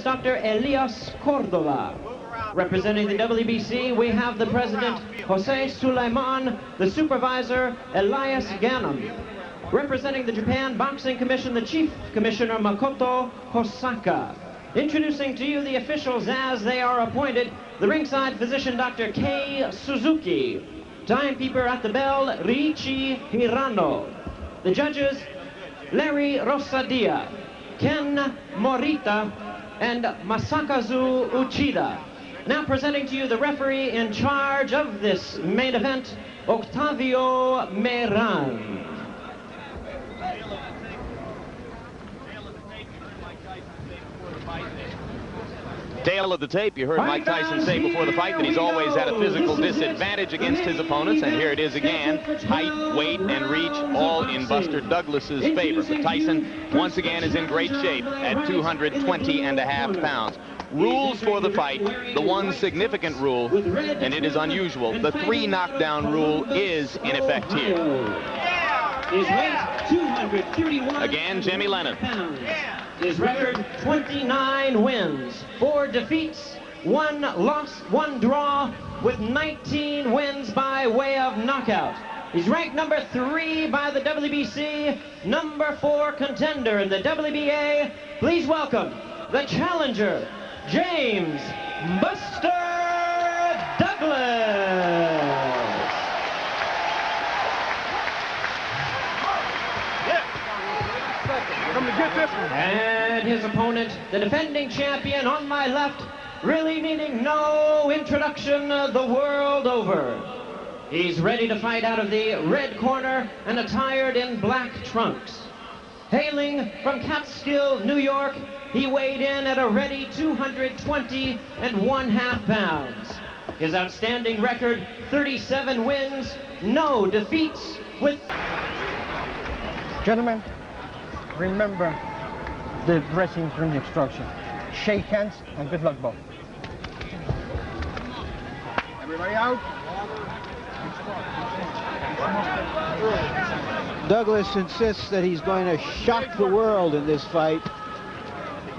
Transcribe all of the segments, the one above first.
Dr. Elias Cordova. Representing the WBC, we have the president, Jose Suleiman, the supervisor, Elias Ganem. Representing the Japan Boxing Commission, the chief commissioner, Makoto Hosaka. Introducing to you the officials as they are appointed, the ringside physician, Dr. Kei Suzuki. Timekeeper at the bell, Riichi Hirano. The judges, Larry Rosadia, Ken Morita, and Masakazu Uchida. Now presenting to you the referee in charge of this main event, Octavio Meran. Tail of the tape, you heard Mike Tyson say before the fight that he's always had a physical disadvantage against his opponents, and here it is again. Height, weight, and reach, all in Buster Douglas's favor. But Tyson, once again, is in great shape at 220.5 pounds. Rules for the fight, the one significant rule, and it is unusual, the 3 knockdown rule is in effect here. Again, Jimmy Lennon. His record, 29 wins, 4 defeats, 1 loss, 1 draw, with 19 wins by way of knockout. He's ranked number 3 by the WBC, number 4 contender in the WBA. Please welcome the challenger, James Buster Douglas. And his opponent, the defending champion on my left, really needing no introduction the world over. He's ready to fight out of the red corner and attired in black trunks. Hailing from Catskill, New York, he weighed in at a ready 220.5 pounds. His outstanding record, 37 wins, no defeats with... Gentlemen, remember the dressing room instruction. Shake hands and good luck both. Everybody out. Douglas insists that he's going to shock the world in this fight.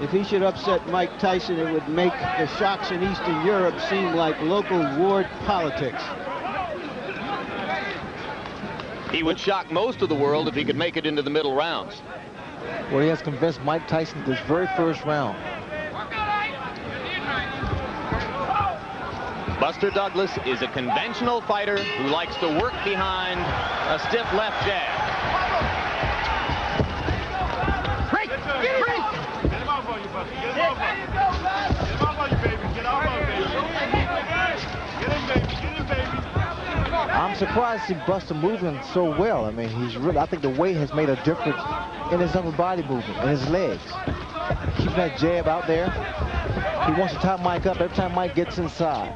If he should upset Mike Tyson, it would make the shocks in Eastern Europe seem like local ward politics. He would shock most of the world if he could make it into the middle rounds. Well, he has convinced Mike Tyson this very first round. Buster Douglas is a conventional fighter who likes to work behind a stiff left jab. Break! Break! Get him off on you, Buster. Get him off on you. Get him off on you, baby. Get off on you, baby. Get him, baby. Get him, baby. I'm surprised to see Buster moving so well. I mean, he's really, I think the weight has made a difference in his upper body movement and his legs. Keeping that jab out there. He wants to tie Mike up every time Mike gets inside.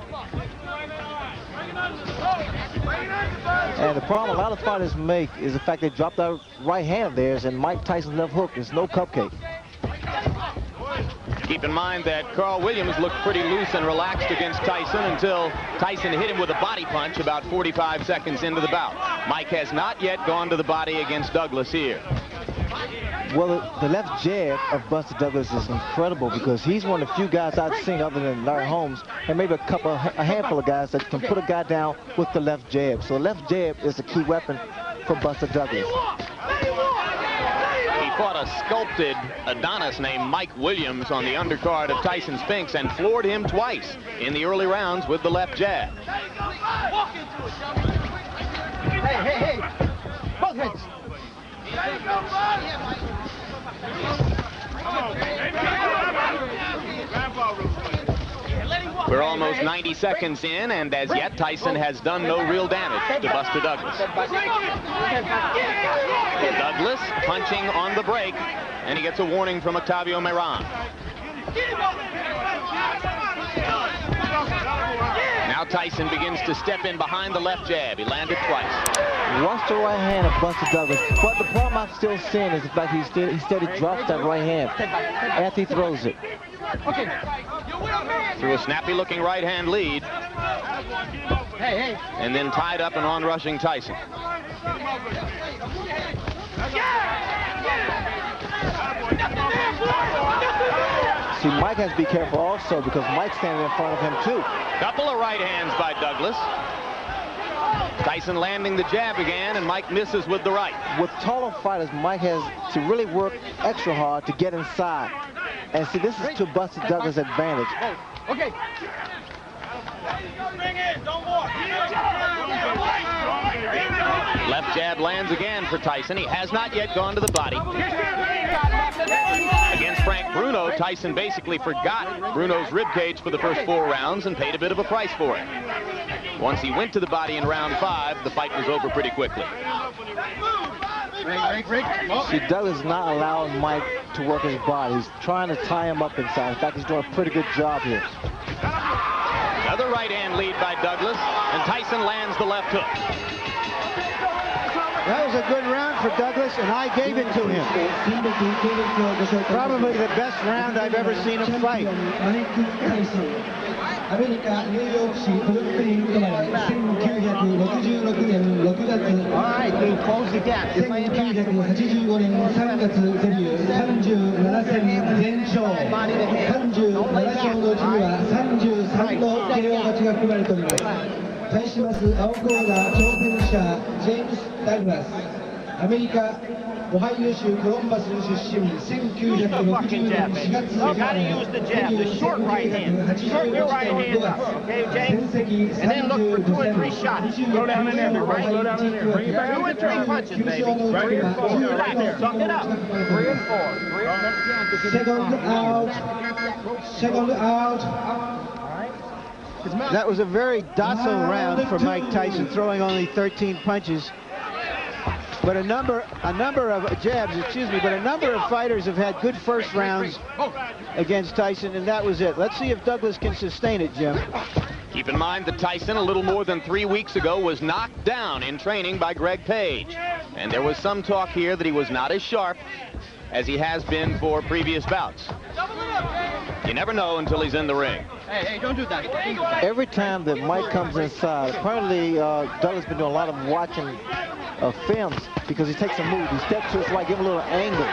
And the problem a lot of fighters make is the fact they drop that right hand of theirs, and Mike Tyson's left hook is no cupcake. Keep in mind that Carl Williams looked pretty loose and relaxed against Tyson until Tyson hit him with a body punch about 45 seconds into the bout. Mike has not yet gone to the body against Douglas here. Well, the left jab of Buster Douglas is incredible because he's one of the few guys I've seen other than Larry Holmes and maybe a handful of guys that can put a guy down with the left jab. So the left jab is a key weapon for Buster Douglas. He fought a sculpted Adonis named Mike Williams on the undercard of Tyson Spinks and floored him twice in the early rounds with the left jab. Hey! Both heads! We're almost 90 seconds in, and as yet, Tyson has done no real damage to Buster Douglas. Douglas punching on the break, and he gets a warning from Octavio Meran. Now Tyson begins to step in behind the left jab. He landed twice. Watch the right hand of Buster Douglas. But the problem I'm still seeing is the fact he steady drops that right hand after he throws it. Through a snappy-looking right-hand lead. And then tied up and on-rushing Tyson. See, Mike has to be careful also because Mike's standing in front of him too. Couple of right hands by Douglas. Tyson landing the jab again, and Mike misses with the right. With taller fighters, Mike has to really work extra hard to get inside. And see, this is to Buster Douglas' advantage. Okay. Left jab lands again for Tyson. He has not yet gone to the body. Against Frank Bruno, Tyson basically forgot Bruno's ribcage for the first 4 rounds and paid a bit of a price for it. Once he went to the body in round 5, the fight was over pretty quickly. See, Douglas is not allowing Mike to work his body. He's trying to tie him up inside. In fact, he's doing a pretty good job here. Another right hand lead by Douglas, and Tyson lands the left hook. That was a good round for Douglas, and I gave it to him. Probably the best round I've ever seen him fight. アメリカ・ニューヨーク市ブルックリン生まれ1966年6月1985年3月デビュー37戦全勝37勝のうちには33の KO 勝ちが含まれております。対します青コーナー挑戦者ジェームス・ダグラス、アメリカ オハイオ州コロンバス出身1960年4月生まれ戦績35戦25戦のハイチーク球場のうちには16のSecond out. That was a very docile round for Mike Tyson, throwing only 13 punches. But a number of jabs, but a number of fighters have had good first rounds against Tyson, and that was it. Let's see if Douglas can sustain it, Jim. Keep in mind that Tyson, a little more than 3 weeks ago, was knocked down in training by Greg Page. And there was some talk here that he was not as sharp as he has been for previous bouts. You never know until he's in the ring. Hey, don't do that. Every time that Mike comes inside, apparently Douglas has been doing a lot of watching films because he takes a move. He steps to his right, give him a little angle.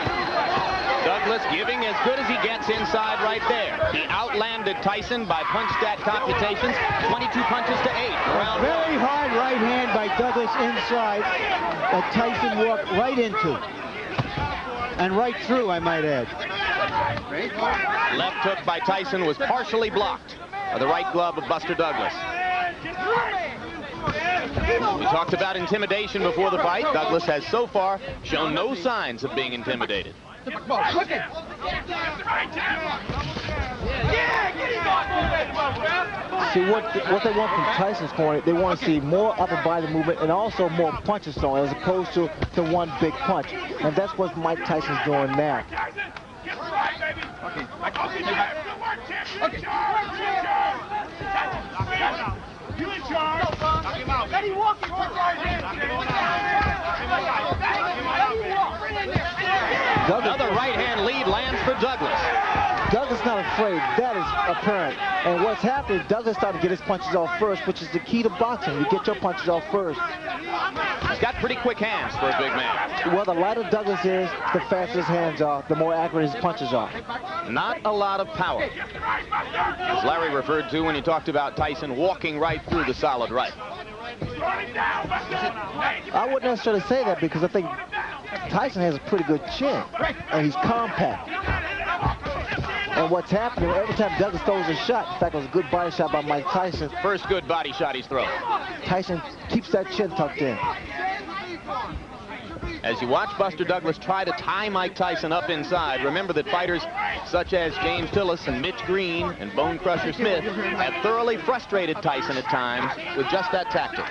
Douglas giving as good as he gets inside right there. He outlanded Tyson by punch stat computations, 22 punches to 8. A very hard right hand by Douglas inside that Tyson walked right into. And right through, I might add. Left hook by Tyson was partially blocked by the right glove of Buster Douglas. We talked about intimidation before the fight. Douglas has so far shown no signs of being intimidated. See, what they want from Tyson's corner, they want to see more upper body movement and also more punches thrown as opposed to the one big punch. And that's what Mike Tyson's doing now. Another right hand lead lands for Douglas. Douglas not afraid. That is apparent. And what's happening, Douglas started to get his punches off first, which is the key to boxing. You get your punches off first. He's got pretty quick hands for a big man. Well, the lighter Douglas is, the faster his hands are, the more accurate his punches are. Not a lot of power. As Larry referred to when he talked about Tyson walking right through the solid right. I wouldn't necessarily say that because I think Tyson has a pretty good chin, and he's compact. And what's happening, every time Douglas throws a shot, in fact, it was a good body shot by Mike Tyson. First good body shot he's thrown. Tyson keeps that chin tucked in. As you watch Buster Douglas try to tie Mike Tyson up inside, remember that fighters such as James Tillis and Mitch Green and Bone Crusher Smith have thoroughly frustrated Tyson at times with just that tactic.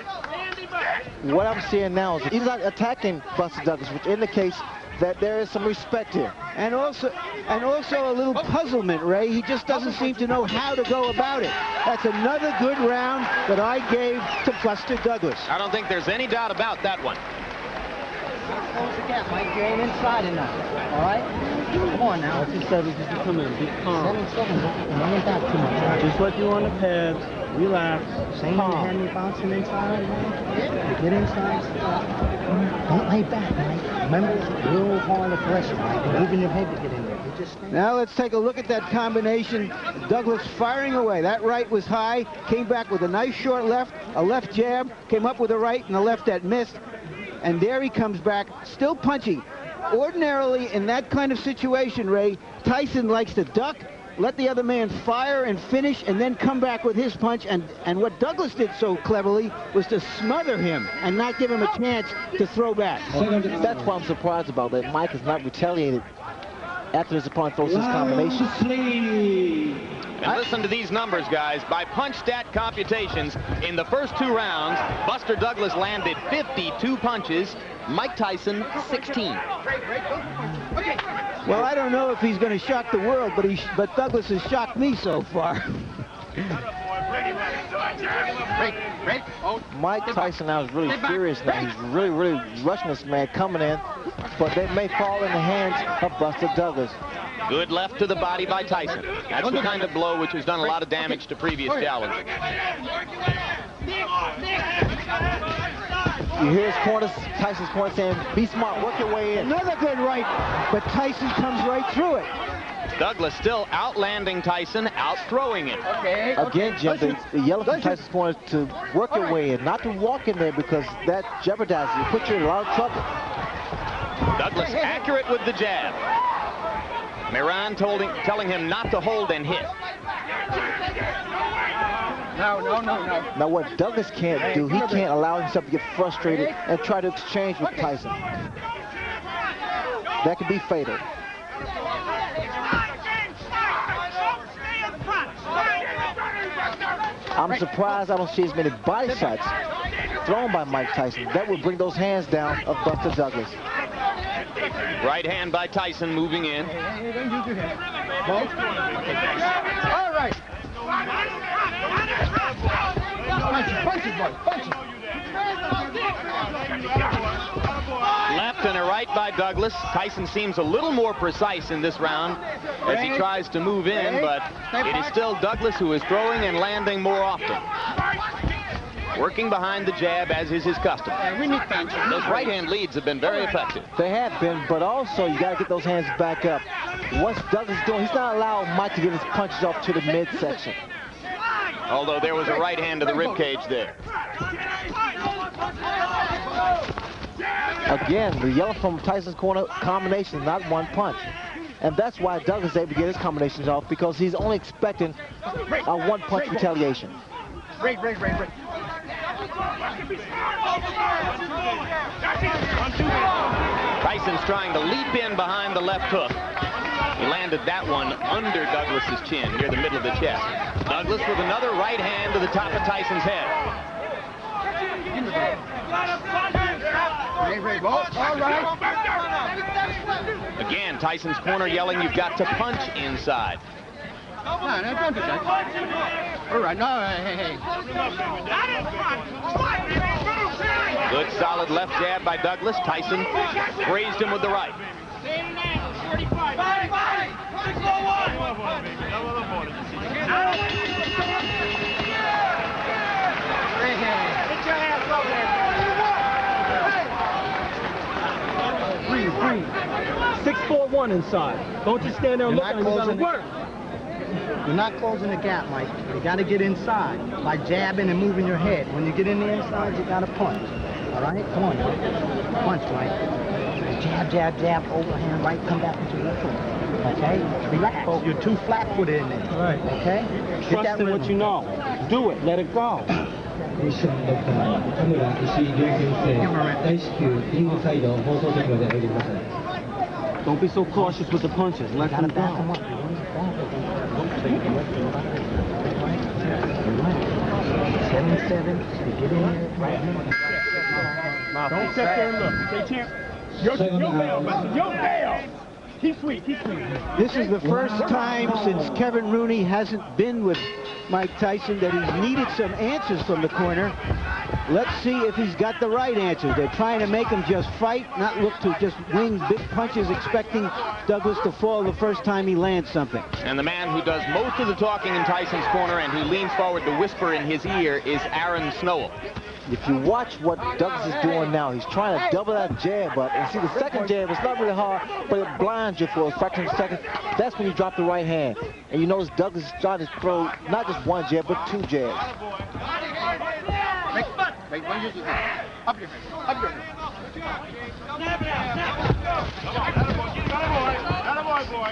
What I'm seeing now is he's not attacking Buster Douglas, which indicates that there is some respect here. And also a little puzzlement, Ray. He just doesn't seem to know how to go about it. That's another good round that I gave to Buster Douglas. I don't think there's any doubt about that one. Close the gap, Mike. You ain't inside enough. All right? Come on now. Just come in. Be calm. Just like you on the pads. Relax. Same way you had me bouncing inside, man. Get inside. Don't lay back, man. Remember, real hard aggression, right? Moving your head to get in there. You just now let's take a look at that combination. Douglas firing away. That right was high, came back with a nice short left, a left jab, came up with a right and a left that missed. And there he comes back, still punching. Ordinarily, in that kind of situation, Ray, Tyson likes to duck, let the other man fire and finish, and then come back with his punch. And what Douglas did so cleverly was to smother him and not give him a chance to throw back. That's what I'm surprised about, that Mike has not retaliated after his opponent throws his combination. And listen to these numbers, guys. By punch stat computations, in the first 2 rounds, Buster Douglas landed 52 punches, Mike Tyson 16. Well, I don't know if he's going to shock the world, but Douglas has shocked me so far. Mike Tyson now is really furious now. He's really rushing this man coming in, but they may fall in the hands of Buster Douglas. Good left to the body by Tyson. That's the kind of blow which has done a lot of damage to previous challengers. You hear his corner, Tyson's corner saying, be smart, work your way in. Another good right, but Tyson comes right through it. Douglas still outlanding Tyson, out-throwing it. Again, Jim, the yellow from Tyson's corner to work your way in, not to walk in there because that jeopardizes you, puts you in a lot of trouble. Douglas accurate with the jab. Miran telling him not to hold and hit. No. Now what Douglas can't do, he can't allow himself to get frustrated and try to exchange with Tyson. That could be fatal. I'm surprised I don't see as many body shots thrown by Mike Tyson. That would bring those hands down of Buster Douglas. Right hand by Tyson moving in. All right. Punch. Left and a right by Douglas. Tyson seems a little more precise in this round as he tries to move in, but it is still Douglas who is throwing and landing more often. Working behind the jab, as is his custom. Those right-hand leads have been very effective. They have been, but also you got to get those hands back up. What's Douglas doing? He's not allowing Mike to get his punches off to the midsection. Although there was a right hand to the rib cage there. Again, the yellow from Tyson's corner combination, not one punch. And that's why Douglas is able to get his combinations off, because he's only expecting a one-punch retaliation. Break. Tyson's trying to leap in behind the left hook. He landed that one under Douglas's chin, near the middle of the chest. Douglas with another right hand to the top of Tyson's head. All right. Again, Tyson's corner yelling, you've got to punch inside. No, don't do that. All right, no, hey. Good solid left jab by Douglas. Tyson grazed him with the right. Breathe. 6-4-1 inside. Don't just stand there and look at him. You gotta work. You're not closing the gap, Mike. You got to get inside by jabbing and moving your head. When you get in the inside, you got to punch. All right? Come on, Mike. Punch, Mike. Jab, overhand, right, come back into your foot. Okay? Relax. You're too flat-footed in there. All right. Okay? Trust in what you know. Do it. Let it go. Don't be so cautious with the punches. Let them go. 7-7. Get in there. Don't sit there and look. Say, champ, your bail. He's sweet. This is the first time since Kevin Rooney hasn't been with Mike Tyson that he's needed some answers from the corner. let's see if he's got the right answers. They're trying to make him just fight, not look to just wing big punches, expecting Douglas to fall the first time he lands something. And the man who does most of the talking in Tyson's corner and who leans forward to whisper in his ear is Aaron Snowell. If you watch what Douglas is doing now, he's trying to double that jab up. And see, the second jab, it's not really hard, but it blinds you for a fraction of a second. That's when you drop the right hand. And you notice Douglas is trying to throw not just one jab, but two jabs. Up your head. Up your head.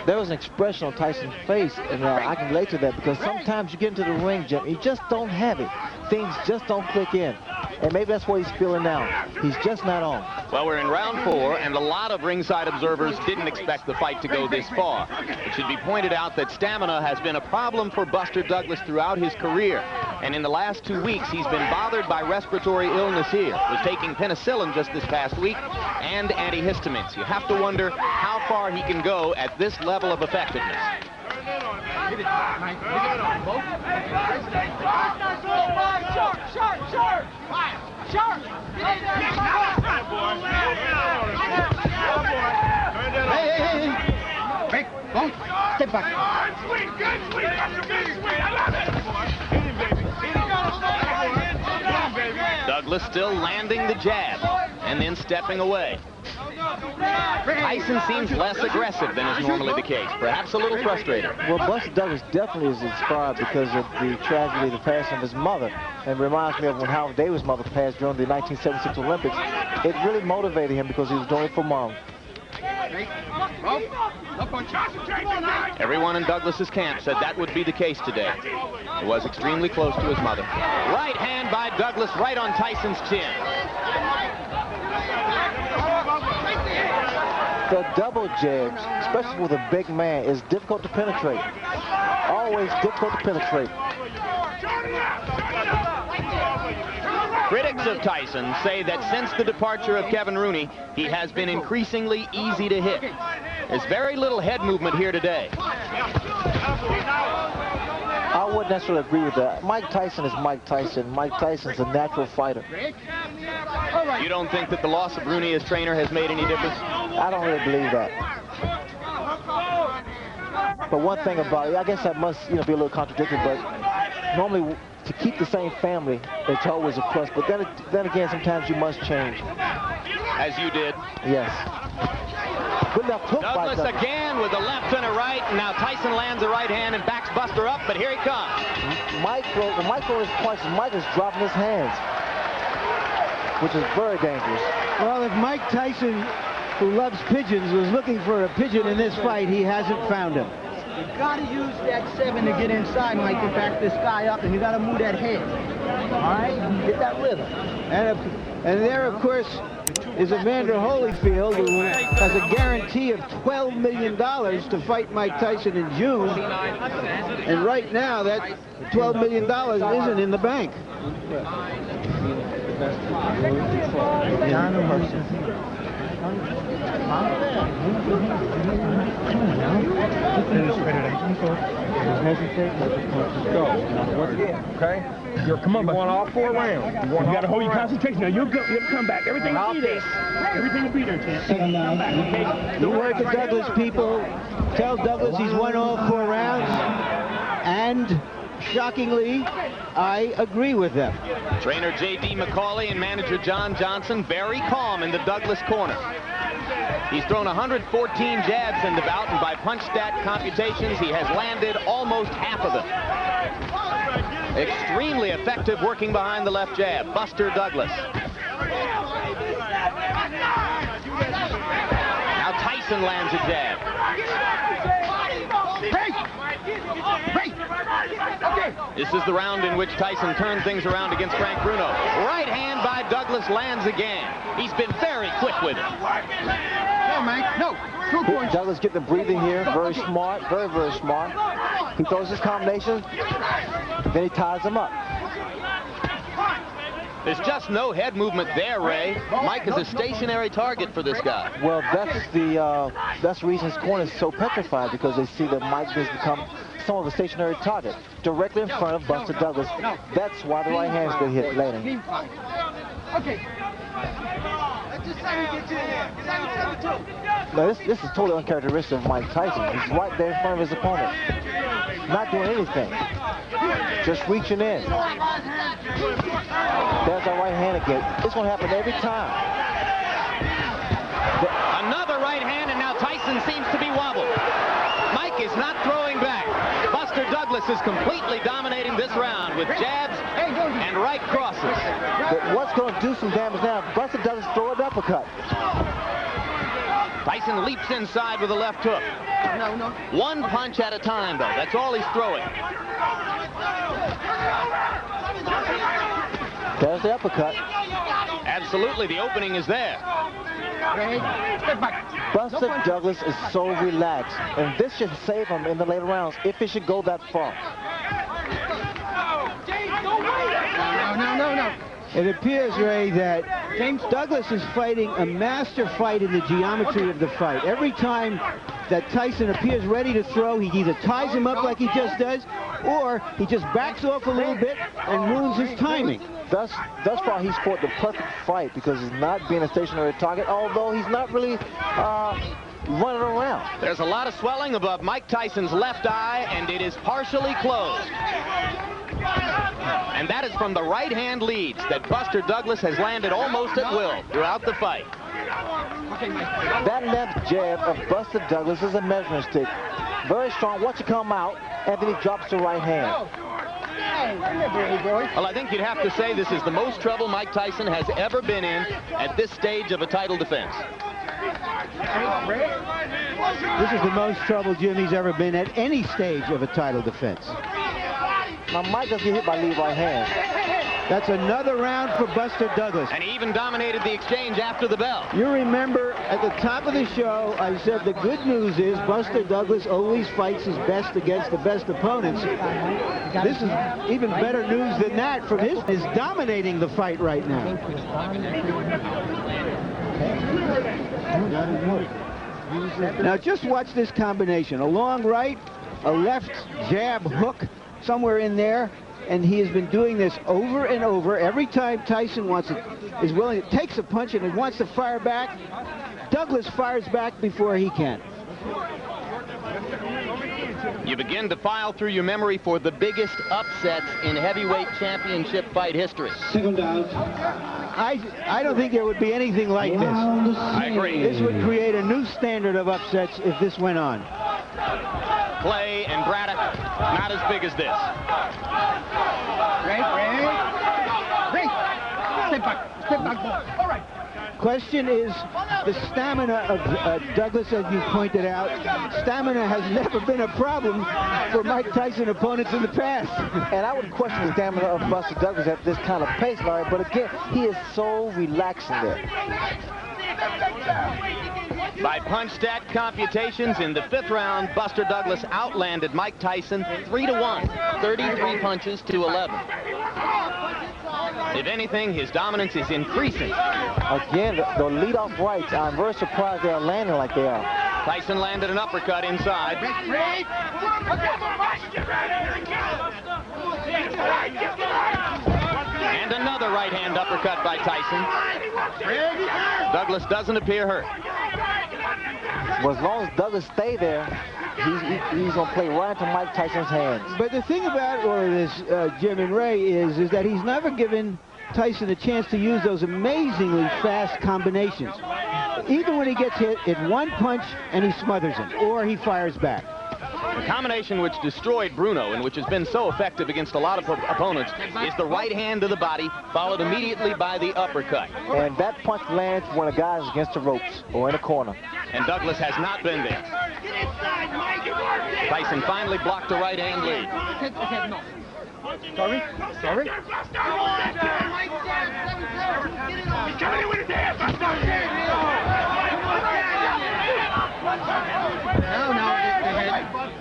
There was an expression on Tyson's face, and I can relate to that, because sometimes you get into the ring, Jim, you just don't have it. Things just don't click in. And maybe that's what he's feeling now. He's just not on. Well, we're in round 4, and a lot of ringside observers didn't expect the fight to go this far. It should be pointed out that stamina has been a problem for Buster Douglas throughout his career. And in the last 2 weeks, he's been bothered by respiratory illness here. Was taking penicillin just this past week and antihistamines. You have to wonder how far he can go at this level of effectiveness. Hey, don't step back. Douglas still landing the jab and then stepping away. Tyson seems less aggressive than is normally the case, perhaps a little frustrated. Well, Buster Douglas definitely is inspired because of the tragedy of the passing of his mother. And reminds me of when Howard Davis' mother passed during the 1976 Olympics. It really motivated him because he was doing it for Mom. Everyone in Douglas's camp said that would be the case today. He was extremely close to his mother. Right hand by Douglas right on Tyson's chin. The double jabs, especially with a big man, is difficult to penetrate. Always difficult to penetrate. Critics of Tyson say that since the departure of Kevin Rooney, he has been increasingly easy to hit. There's very little head movement here today. I wouldn't necessarily agree with that. Mike Tyson is Mike Tyson. Mike Tyson's a natural fighter. You don't think that the loss of Rooney as trainer has made any difference? I don't really believe that. But one thing about it, I guess I must, be a little contradictory, but normally to keep the same family, it's always a plus. But then again, sometimes you must change. As you did. Yes. Good left hook by Douglas again with a left and a right. And now Tyson lands a right hand and backs Buster up, but here he comes. The micro is punches. Mike is dropping his hands, which is very dangerous. Well, if Mike Tyson, who loves pigeons, was looking for a pigeon in this fight, he hasn't found him. You gotta use that 7 to get inside, Mike, to back this guy up, and you gotta move that head. All right? Get that rhythm. And there, of course, is Evander Holyfield, who has a guarantee of $12 million to fight Mike Tyson in June. And right now, that $12 million isn't in the bank. Okay? Come on, you want all 4 rounds. You gotta hold your concentration. Now you'll come back. Everything will be there. Everything will be there, champ. Come back, okay? You heard the Douglas people. Tell Douglas he's won all 4 rounds. And shockingly, I agree with them. Trainer J.D. McCauley and manager John Johnson very calm in the Douglas corner. He's thrown 114 jabs in the bout, and by punch stat computations, he has landed almost half of them. Extremely effective working behind the left jab. Buster Douglas. Now Tyson lands a jab. This is the round in which Tyson turned things around against Frank Bruno. Right hand by Douglas lands again. He's been very quick with it. No, Mike, no. Douglas getting the breathing here. Very smart, very, very smart. He throws his combination, then he ties him up. There's just no head movement there, Ray. Mike is a stationary target for this guy. Well, that's the reason his corner is so petrified, because they see that Mike has become somewhat of a stationary target directly in front of Buster Douglas. That's why the right hand's been hit later. Okay. Now this is totally uncharacteristic of Mike Tyson. He's right there in front of his opponent, not doing anything, just reaching in. There's that right hand again. It's going to happen every time. Another right hand, and now Tyson seems to be wobbled. Mike is not throwing back. Buster Douglas is completely dominating this round with jabs and right crosses. But what's going to do some damage now? Buster Douglas throw an uppercut. Tyson leaps inside with a left hook. One punch at a time, though. That's all he's throwing. There's the uppercut. Absolutely, the opening is there. Buster Douglas is so relaxed, and this should save him in the later rounds if it should go that far. No. It appears, Ray, that Douglas is fighting a master fight in the geometry of the fight. Every time that Tyson appears ready to throw, he either ties him up like he just does, or he just backs off a little bit and ruins his timing. Thus far, he's fought the perfect fight because he's not being a stationary target, although he's not really running around. There's a lot of swelling above Mike Tyson's left eye, and it is partially closed. And that is from the right-hand leads that Buster Douglas has landed almost at will throughout the fight. That left jab of Buster Douglas is a measuring stick. Very strong. Watch it come out, and then he drops the right hand. Well, I think you'd have to say this is the most trouble Mike Tyson has ever been in at this stage of a title defense. This is the most trouble Jimmy's ever been at any stage of a title defense. Now, Mike doesn't get hit by lead right hand. That's another round for Buster Douglas. And he even dominated the exchange after the bell. You remember at the top of the show, I said the good news is Buster Douglas always fights his best against the best opponents. This is even better news than that from his is dominating the fight right now. Now just watch this combination. A long right, a left jab hook somewhere in there, and he has been doing this over and over. Every time Tyson is willing, takes a punch and he wants to fire back, Douglas fires back before he can. You begin to file through your memory for the biggest upsets in heavyweight championship fight history. Second out. I don't think there would be anything like this. I agree. This would create a new standard of upsets if this went on. Clay and Braddock, not as big as this. Ray. Step back. All right. Question is the stamina of Douglas, as you pointed out. Stamina has never been a problem for Mike Tyson opponents in the past. And I would question the stamina of Buster Douglas at this kind of pace, Larry, but again, he is so relaxed in there. By punch stat computations, in the 5th round, Buster Douglas outlanded Mike Tyson 3-1, 33 punches to 11. If anything, his dominance is increasing. Again, the leadoff rights, I'm very surprised they are landing like they are. Tyson landed an uppercut inside. And another right-hand uppercut by Tyson. Douglas doesn't appear hurt. Well, as long as Douglas stay there, he's going to play right into Mike Tyson's hands. But the thing about all of this, Jim and Ray, is that he's never given Tyson a chance to use those amazingly fast combinations. Even when he gets hit, it's one punch and he smothers him, or he fires back. The combination which destroyed Bruno and which has been so effective against a lot of opponents is the right hand to the body, followed immediately by the uppercut. And that punch lands when a guy is against the ropes or in a corner. And Douglas has not been there. Tyson finally blocked the right hand lead. Sorry.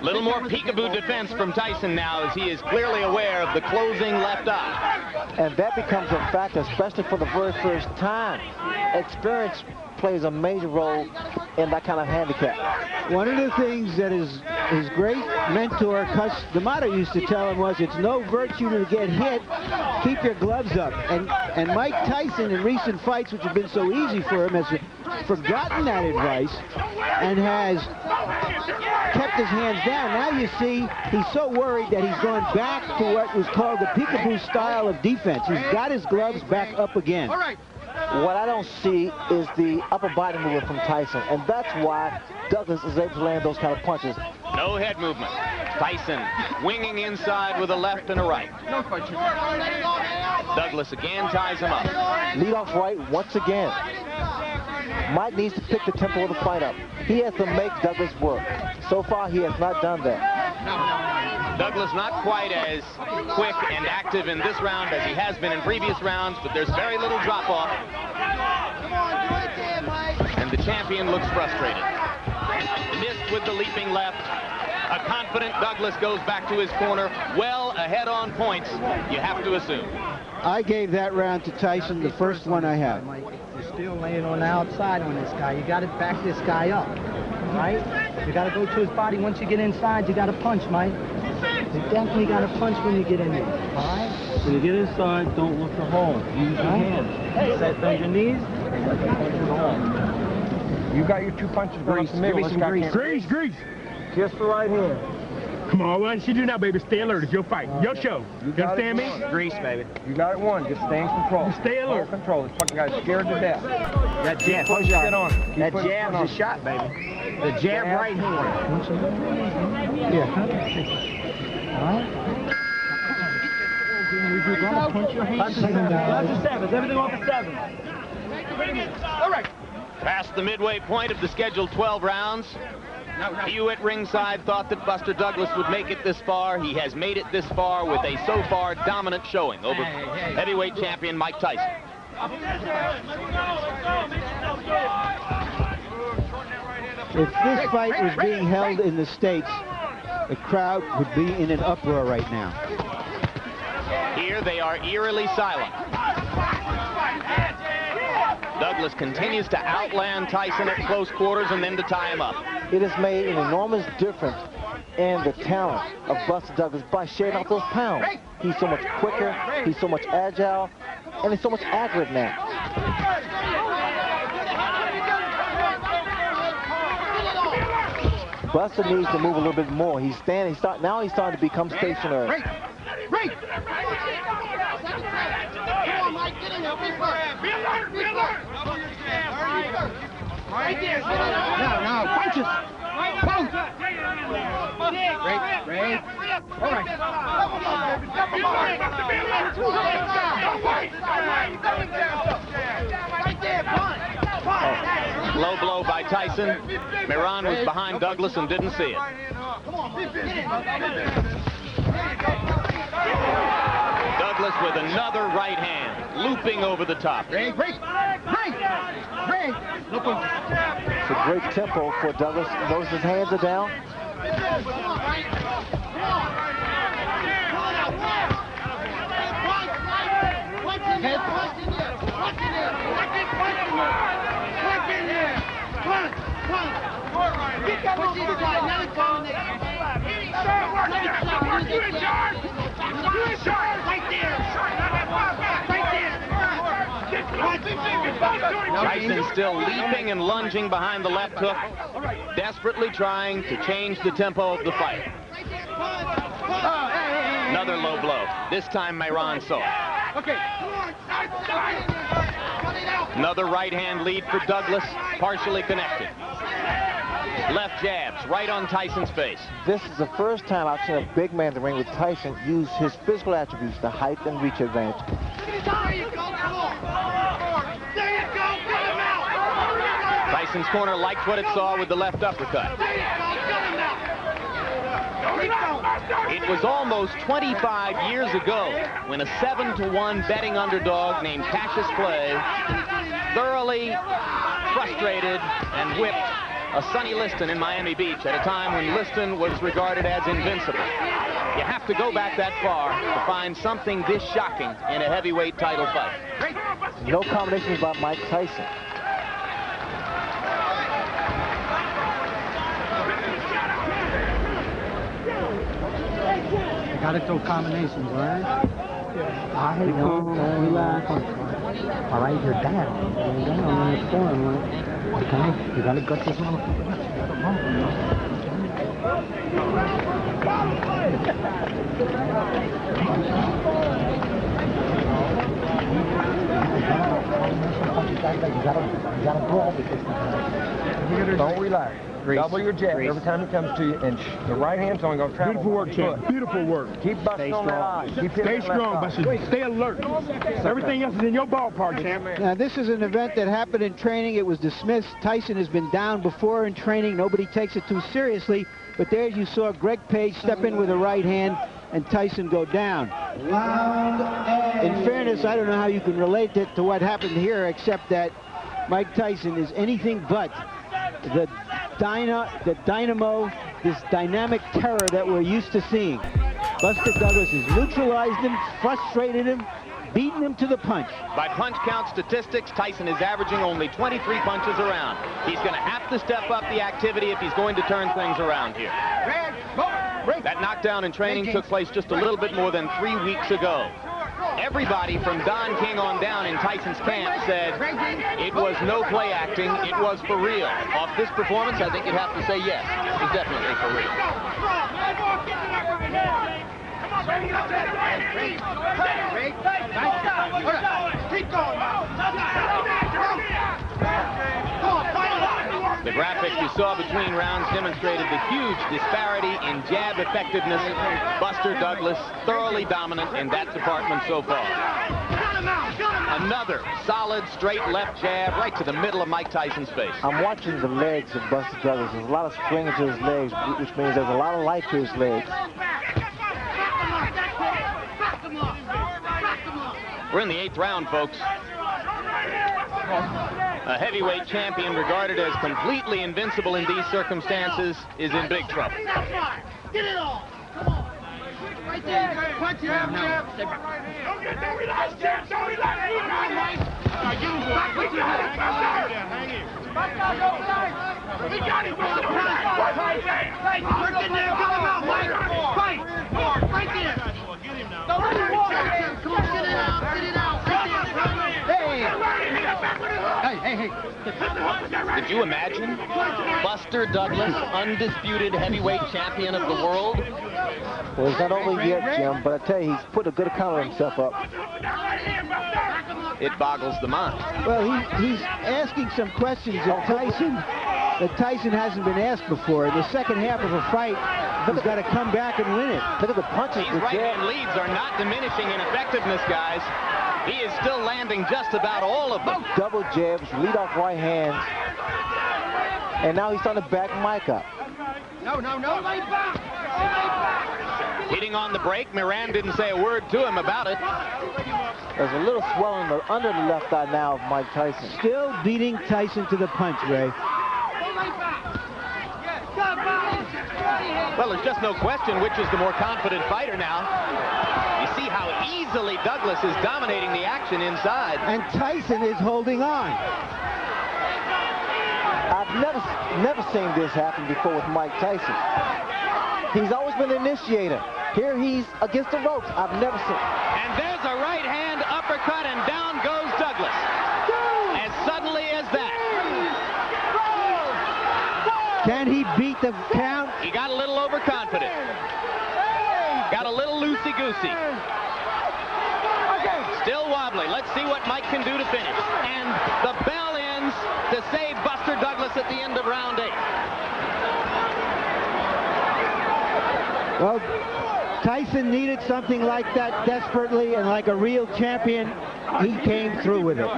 Little little more peekaboo defense from Tyson now, as he is clearly aware of the closing left eye. And that becomes a factor, especially for the very first time. Experience plays a major role in that kind of handicap. One of the things that his great mentor, the motto used to tell him was, it's no virtue to get hit, keep your gloves up. And Mike Tyson in recent fights, which have been so easy for him, has forgotten that advice and has kept his hands down. Now you see he's so worried that he's going back to what was called the peekaboo style of defense. He's got his gloves back up again. All right. What I don't see is the upper body movement from Tyson, and that's why Douglas is able to land those kind of punches. No head movement. Tyson winging inside with a left and a right. Douglas again ties him up. Lead off right once again. Mike needs to pick the tempo of the fight up. He has to make Douglas work. So far, he has not done that. Douglas not quite as quick and active in this round as he has been in previous rounds, but there's very little drop-off. And the champion looks frustrated. Missed with the leaping left. A confident Douglas goes back to his corner, well ahead on points, you have to assume. I gave that round to Tyson, the first one I had. Mike, you're still laying on the outside on this guy. You got to back this guy up, right? You got to go to his body. Once you get inside, you got to punch, Mike. You definitely got to punch when you get in there, all right? When you get inside, don't look for home. Use your hands. Set bend your knees. You got your two punches. Grease. Give me some grease. Grease. Just the right hand. Come on, what should you do now, baby? Stay alert. It's your fight. Your show. You understand me? Grease, baby. You got it won. Just stay in control. Just stay alert. Control. This fucking guy's scared to death. That jab. That jab's a shot, baby. The jab right hand. Yeah. All right. You're gonna punch your hands. Everything off the 7. All right. Past the midway point of the scheduled 12 rounds. Few at ringside thought that Buster Douglas would make it this far. He has made it this far with a so far dominant showing over heavyweight champion Mike Tyson. If this fight was being held in the States, the crowd would be in an uproar right now. Here they are eerily silent. Douglas continues to outland Tyson at close quarters and then to tie him up. It has made an enormous difference in the talent of Buster Douglas by shaving off those pounds. He's so much quicker, he's so much agile, and he's so much accurate now. Buster needs to move a little bit more. He's standing, now he's starting to become stationary. Right there. Now, punches. Punch. Right. All right. Low blow by Tyson. Miran was behind Douglas and didn't see it. Douglas with another right hand, looping over the top. It's a great tempo for Douglas. Notice his hands are down. Tyson still leaping and lunging behind the left hook, desperately trying to change the tempo of the fight. Another low blow. This time Miran saw it. Another right hand lead for Douglas, partially connected. Left jabs right on Tyson's face. This is the first time I've seen a big man in the ring with Tyson use his physical attributes, the height and reach advantage. Tyson's corner liked what it saw with the left uppercut. It was almost 25 years ago when a 7-1 betting underdog named Cassius Clay, thoroughly frustrated and whipped a Sonny Liston in Miami Beach at a time when Liston was regarded as invincible. You have to go back that far to find something this shocking in a heavyweight title fight. No combinations by Mike Tyson. You gotta throw combinations, all right? I hate relax. All right, you're down. You're down on the form, right? Okay, you gotta gut this motherfucker. You gotta brawl with this thing. Don't relax. Double your jab every time he comes to you, and the right hand's only going to travel. Beautiful work, champ. Beautiful work. Keep busting on that eye. Stay strong, Buster. Stay alert. Everything else is in your ballpark, champ. Now, this is an event that happened in training. It was dismissed. Tyson has been down before in training. Nobody takes it too seriously. But there you saw Greg Page step in with a right hand and Tyson go down. In fairness, I don't know how you can relate it to what happened here, except that Mike Tyson is anything but the dynamo, this dynamic terror that we're used to seeing. Buster Douglas has neutralized him, frustrated him, beaten him to the punch. By punch count statistics, Tyson is averaging only 23 punches around. He's going to have to step up the activity if he's going to turn things around here. That knockdown in training took place just a little bit more than 3 weeks ago. Everybody from Don King on down in Tyson's camp said it was no play acting, it was for real. Off this performance, I think you'd have to say yes, it was definitely for real. The graphics you saw between rounds demonstrated the huge disparity in jab effectiveness. Buster Douglas thoroughly dominant in that department so far. Another solid straight left jab right to the middle of Mike Tyson's face. I'm watching the legs of Buster Douglas. There's a lot of spring to his legs, which means there's a lot of life to his legs. We're in the 8th round, folks. A heavyweight champion regarded as completely invincible in these circumstances is in big trouble. Get it off! Come on! Right there! Punch him! Don't relax, Jam! Don't relax! Give him back! Put your head! Hang in! We got him! Work in there! Get him out, Mike! Fight! Right there! Get him now! Don't let him walk! Come on, get it out! Get it out! Right there! Hey! Could you imagine Buster Douglas, undisputed heavyweight champion of the world? Well, it's not over yet, Jim, but I tell you, he's put a good account of himself up. It boggles the mind. Well, he's asking some questions of Tyson that Tyson hasn't been asked before. In the second half of a fight, he's got to come back and win it. Look at the punches. These right-hand leads are not diminishing in effectiveness, guys. He is still landing just about all of them. Double jabs, lead off right hands. And now he's starting to back Mike up. No! Hitting on the break, Moran didn't say a word to him about it. There's a little swelling under the left eye now of Mike Tyson. Still beating Tyson to the punch, Ray. Well, there's just no question which is the more confident fighter now. You see how easily Douglas is dominating the action inside. And Tyson is holding on. I've never seen this happen before with Mike Tyson. He's always been the initiator. Here he's against the ropes. I've never seen. And there's a right hand uppercut, and down goes Douglas. As suddenly as that. Can he beat the count? He got a little overconfident. Got a little loosey-goosey. Still wobbly. Let's see what Mike can do to finish. And the bell ends to save Buster Douglas at the end of round 8. Well, Tyson needed something like that desperately, and like a real champion, he came through with it.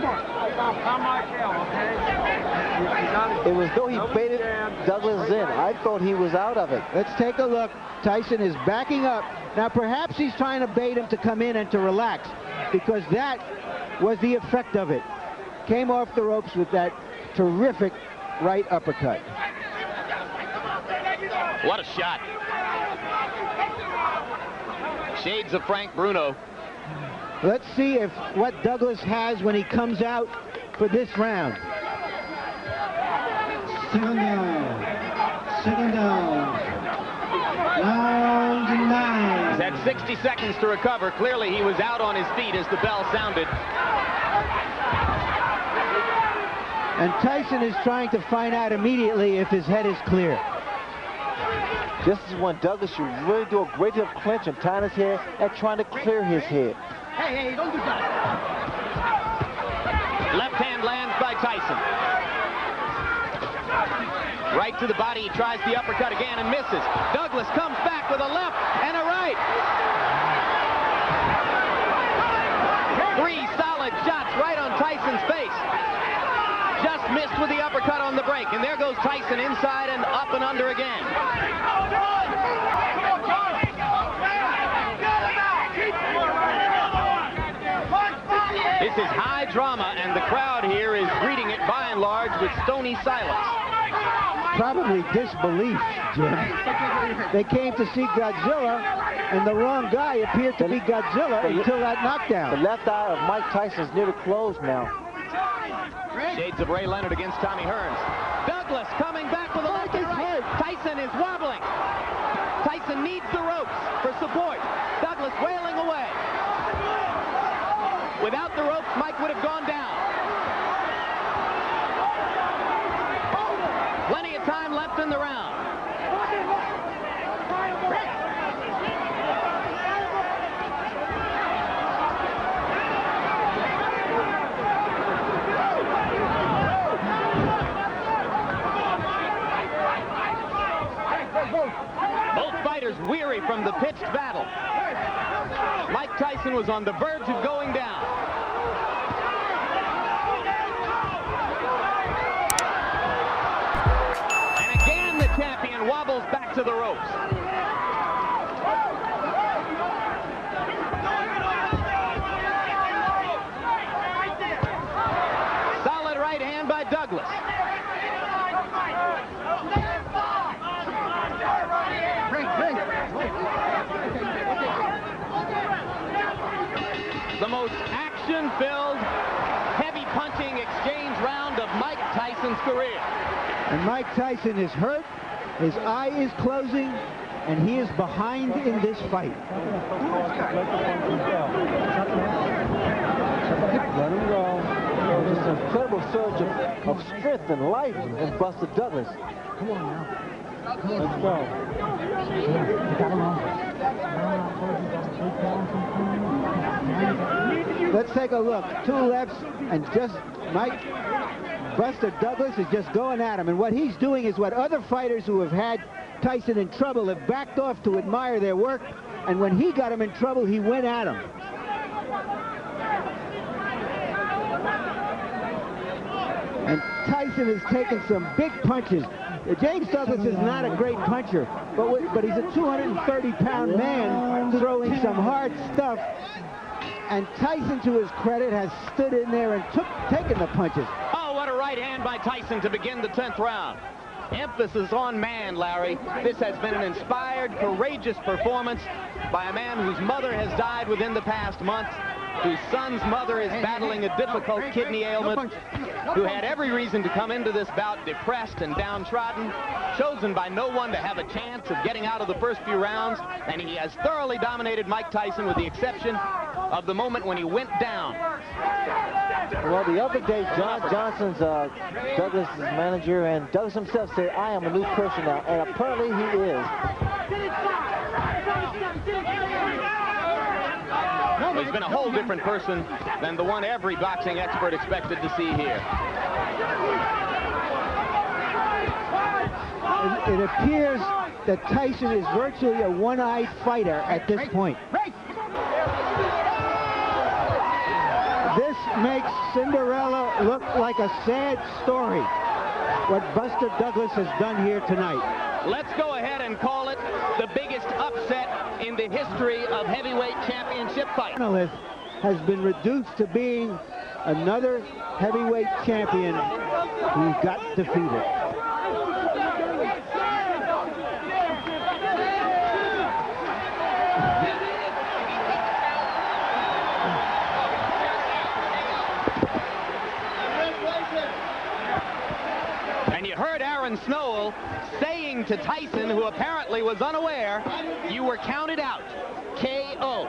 It was though he baited Douglas in. I thought he was out of it. Let's take a look. Tyson is backing up. Now, perhaps he's trying to bait him to come in and to relax, because that was the effect of it. Came off the ropes with that terrific right uppercut. What a shot. Shades of Frank Bruno. Let's see if what Douglas has when he comes out for this round. Second down. Round 9. He's had 60 seconds to recover. Clearly he was out on his feet as the bell sounded. And Tyson is trying to find out immediately if his head is clear. This is when Douglas should really do a great deal of clinching, tying his head and trying to clear his head. Hey, don't do that. Left hand lands by Tyson. Right to the body, he tries the uppercut again and misses. Douglas comes back with a left and a right. 3 solid shots right on Tyson's face. Just missed with the uppercut on the break, and there goes Tyson inside and up and under again. This is high drama, and the crowd here is greeting it by and large with stony silence. Probably disbelief, Jim. They came to see Godzilla, and the wrong guy appeared to be Godzilla until that knockdown. The left eye of Mike Tyson is nearly closed now. Shades of Ray Leonard against Tommy Hearns. Douglas coming back with a left and right. Tyson is wobbling. Tyson needs the ropes for support. Douglas wailing away. Without the ropes, Mike would have gone down. Plenty of time left in the round. Both fighters weary from the pitched battle. Mike Tyson was on the verge of going down. And again the champion wobbles back to the ropes. Solid right hand by Douglas. The most action-filled, heavy punching exchange round of Mike Tyson's career. And Mike Tyson is hurt, his eye is closing, and he is behind in this fight. Let him go. Just an incredible surge of strength and life in Buster Douglas. Come on now. Let's go. Let's take a look. 2 lefts, and just Buster Douglas is just going at him. And what he's doing is what other fighters who have had Tyson in trouble have backed off to admire their work. And when he got him in trouble, he went at him. And Tyson has taken some big punches. James Douglas is not a great puncher, but he's a 230-pound man throwing some hard stuff. And Tyson, to his credit, has stood in there and taken the punches. Oh, what a right hand by Tyson to begin the 10th round. Emphasis on man, Larry. This has been an inspired, courageous performance by a man whose mother has died within the past month, whose son's mother is battling a difficult kidney ailment, who had every reason to come into this bout depressed and downtrodden, chosen by no one to have a chance of getting out of the first few rounds, and he has thoroughly dominated Mike Tyson with the exception of the moment when he went down. Well, the other day, John Johnson's Douglas' manager, and Douglas himself said, I am a new person now, and apparently he is. He's been a whole different person than the one every boxing expert expected to see here. It appears that Tyson is virtually a one-eyed fighter at this point. This makes Cinderella look like a sad story, what Buster Douglas has done here tonight. Let's go ahead and call it the biggest upset in the history of heavyweight championship fights. Has been reduced to being another heavyweight champion who got defeated. swing to Tyson, who apparently was unaware. You were counted out. KO.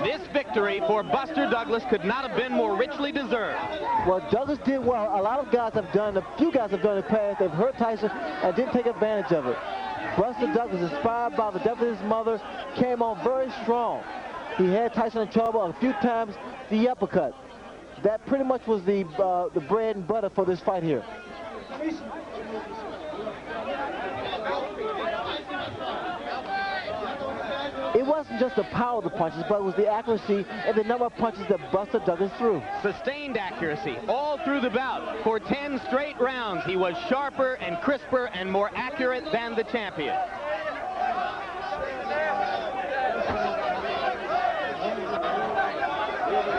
This victory for Buster Douglas could not have been more richly deserved. Well, Douglas did well. A lot of guys have done, a few guys have done in the past. They've hurt Tyson and didn't take advantage of it. Buster Douglas, inspired by the death of his mother, came on very strong. He had Tyson in trouble a few times. The uppercut. That pretty much was the bread and butter for this fight here. It wasn't just the power of the punches, but it was the accuracy and the number of punches that Buster Douglas threw. Sustained accuracy all through the bout. For 10 straight rounds, he was sharper and crisper and more accurate than the champion.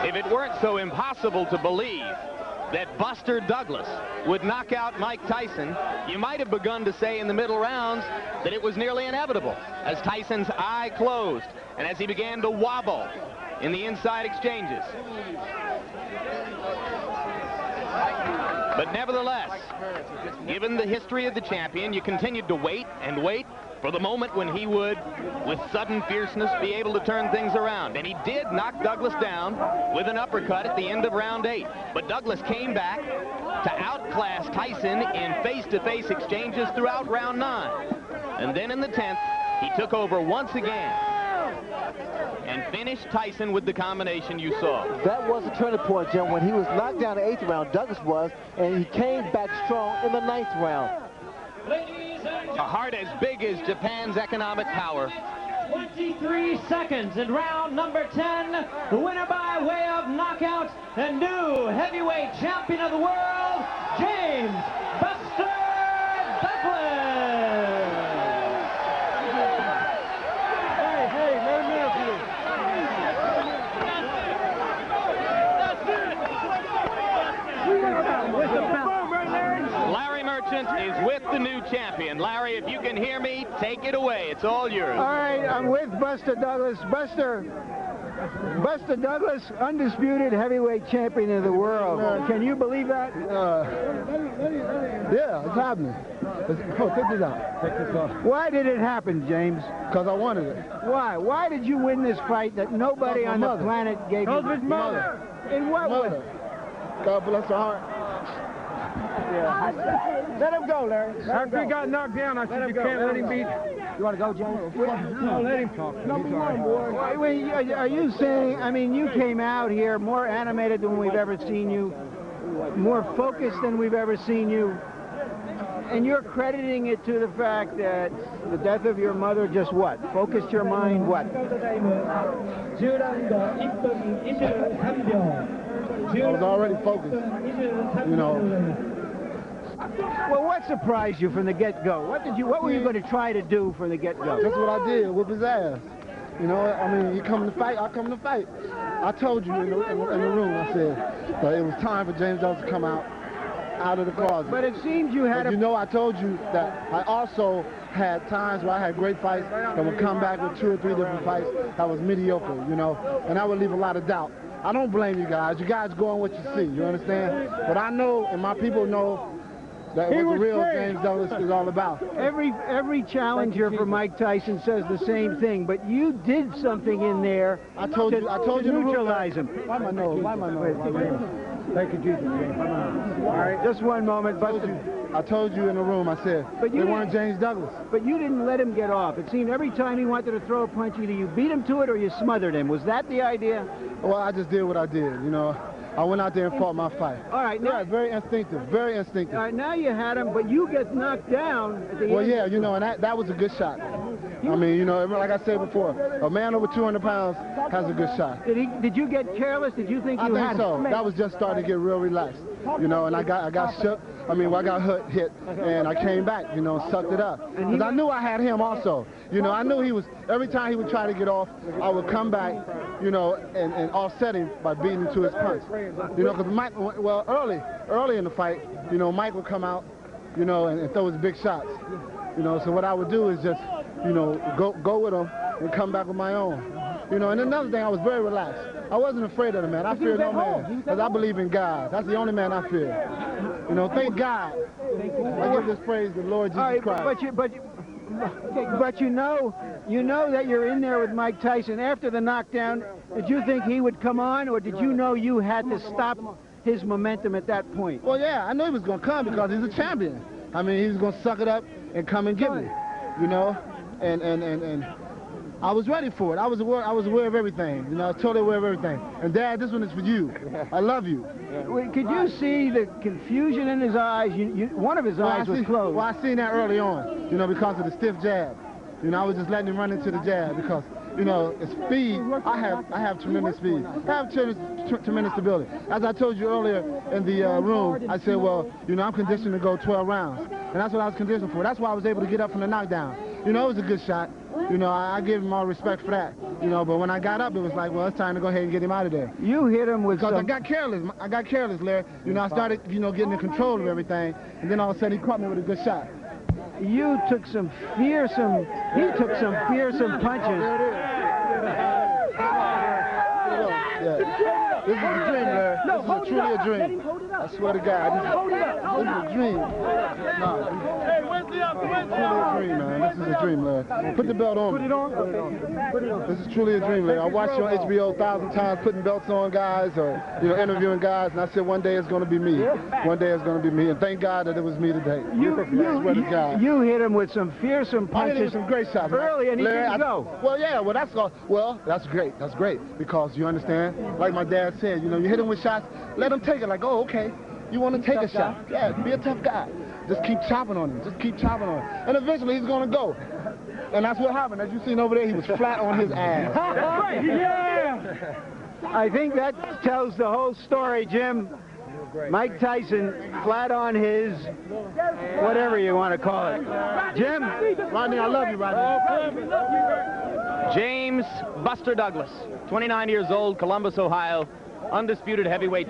If it weren't so impossible to believe that Buster Douglas would knock out Mike Tyson, you might have begun to say in the middle rounds that it was nearly inevitable, as Tyson's eye closed and as he began to wobble in the inside exchanges. But nevertheless, given the history of the champion, you continued to wait and wait for the moment when he would, with sudden fierceness, be able to turn things around. And he did knock Douglas down with an uppercut at the end of round 8. But Douglas came back to outclass Tyson in face-to-face exchanges throughout round 9. And then in the 10th, he took over once again and finished Tyson with the combination you saw. That was a turning point, Jim, when he was knocked down in the 8th round, Douglas was, and he came back strong in the 9th round. A heart as big as Japan's economic power. 23 seconds in round number 10. The winner by way of knockout and new heavyweight champion of the world, James Buster Douglas. Hey, let him know for you. Larry Merchant is with the new champion. Larry, if you can hear me, take it away. It's all yours. All right, I'm with Buster Douglas. Buster Douglas, undisputed heavyweight champion of the world. Can you believe that? Yeah, it's happening. Take this out. Take this off. Why did it happen, James? Because I wanted it. Why? Why did you win this fight that nobody on the planet gave you? His mother. In what way? God bless her heart. Yeah. Let him go, Larry. After he got knocked down, I said, you can't let him beat. You want to go, James? No, let him talk. Number one, boy. Are you saying, I mean, you came out here more animated than we've ever seen you, more focused than we've ever seen you, and you're crediting it to the fact that the death of your mother just what? Focused your mind what? I was already focused, you know. Well, what surprised you from the get-go? What were you going to try to do from the get-go? That's what I did, whip his ass. You know, I mean, you come to fight, I come to fight. I told you in the room, I said that it was time for James Douglas to come out of the closet. But it seems you had you know, I told you that I also had times where I had great fights that would come back with 2 or 3 different fights that was mediocre, you know, and I would leave a lot of doubt. I don't blame you guys. You guys go on what you see, you understand? But I know, and my people know, that what the real James Douglas is all about. Every challenger for Mike Tyson says the same thing, but you did something in there to neutralize him. Why my nose? Why my nose? Thank you, Jesus. All right, just one moment. I told you in the room, I said, they weren't James Douglas. But you didn't let him get off. It seemed every time he wanted to throw a punch, either you beat him to it or you smothered him. Was that the idea? Well, I just did what I did, you know. I went out there and fought my fight. All right, now, yeah, very instinctive, very instinctive. All right, now you had him, but you get knocked down at the end. Well, yeah, you know, and that was a good shot. I mean, you know, like I said before, a man over 200 pounds has a good shot. Did you get careless? Did you think you had him? I think so. That was just starting to get real relaxed, you know, and I got shook. I mean, I got hit, and I came back, you know, sucked it up. Because I knew I had him also. You know, I knew he was, every time he would try to get off, I would come back, you know, and offset him by beating him to his punch. You know, because Mike, well, early in the fight, you know, Mike would come out, you know, and throw his big shots. You know, so what I would do is just, you know, go with him and come back with my own. You know, and another thing, I was very relaxed. I wasn't afraid of the man. I fear no man, because I believe in God. That's the only man I fear. You know, thank God. I give this praise to the Lord Jesus Christ. But you know that you're in there with Mike Tyson. After the knockdown, did you think he would come on, or did you know you had to stop his momentum at that point? Well, yeah, I knew he was going to come because he's a champion. I mean, he was going to suck it up and come and get me, you know, and I was ready for it. I was aware of everything, you know, I was totally aware of everything. And Dad, this one is for you. I love you. Could you see the confusion in his eyes? One of his eyes was closed. Well, I seen that early on, you know, because of the stiff jab. You know, I was just letting him run into the jab because, you know, speed, I have tremendous speed. I have tremendous stability. As I told you earlier in the room, I said, well, you know, I'm conditioned to go 12 rounds. And that's what I was conditioned for. That's why I was able to get up from the knockdown. You know, it was a good shot. You know, I give him all respect for that. You know, but when I got up, it was like, well, it's time to go ahead and get him out of there. You hit him with because I got careless, Larry. You know, I started, you know, getting in control of everything. And then all of a sudden, he caught me with a good shot. You took some fearsome, he took some fearsome punches. Yeah. This is a dream, Larry. This is truly a dream. I swear to God, this is a dream. No. Hey, where's the other? This is truly a dream, man. This is a dream, Larry. Put the belt on. Put it on? Put it on. This is truly a dream, Larry. I watched you on HBO 1,000 times putting belts on guys or, you know, interviewing guys, and I said one day it's going to be me. One day it's going to be me, and thank God that it was me today. I swear to God. You hit him with some fearsome punches. I hit him with some great shots. Early, and he didn't go. Well, yeah, well, that's great. That's great, because you understand, like my dad said, you know, you hit him with shots, let him take it, like, oh, okay, you want to take a shot. Yeah, be a tough guy. Just keep chopping on him. Just keep chopping on him. And eventually he's going to go. And that's what happened. As you seen over there, he was flat on his ass. Yeah! I think that tells the whole story, Jim. Mike Tyson flat on his, whatever you want to call it. Jim? Rodney, I love you, Rodney. James Buster Douglas, 29 years old, Columbus, Ohio, undisputed heavyweight